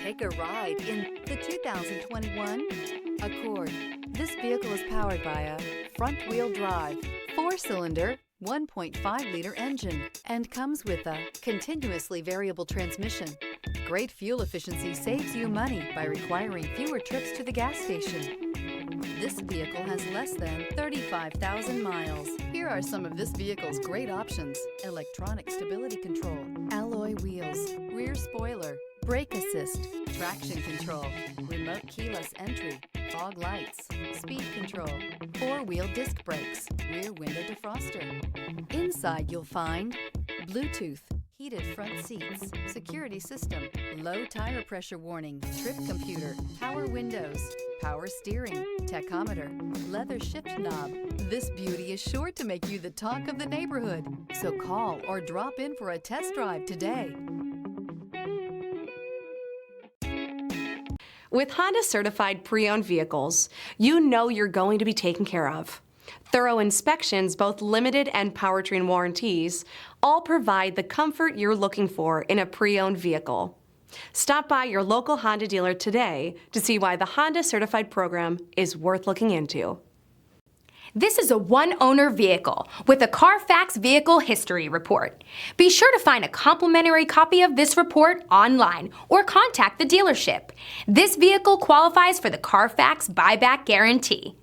Take a ride in the 2021 Accord. This vehicle is powered by a front-wheel drive, 4-cylinder, 1.5-liter engine, and comes with a continuously variable transmission. Great fuel efficiency saves you money by requiring fewer trips to the gas station. This vehicle has less than 35,000 miles. Here are some of this vehicle's great options: electronic stability control, alloy wheels, rear spoiler, brake assist, traction control, remote keyless entry, fog lights, speed control, 4-wheel disc brakes, rear window defroster. Inside you'll find Bluetooth, heated front seats, security system, low tire pressure warning, trip computer, power windows, power steering, tachometer, leather shift knob. This beauty is sure to make you the talk of the neighborhood. So call or drop in for a test drive today. With Honda Certified Pre-Owned Vehicles, you know you're going to be taken care of. Thorough inspections, both limited and powertrain warranties, all provide the comfort you're looking for in a pre-owned vehicle. Stop by your local Honda dealer today to see why the Honda Certified program is worth looking into. This is a one-owner vehicle with a Carfax Vehicle History Report. Be sure to find a complimentary copy of this report online or contact the dealership. This vehicle qualifies for the Carfax Buyback Guarantee.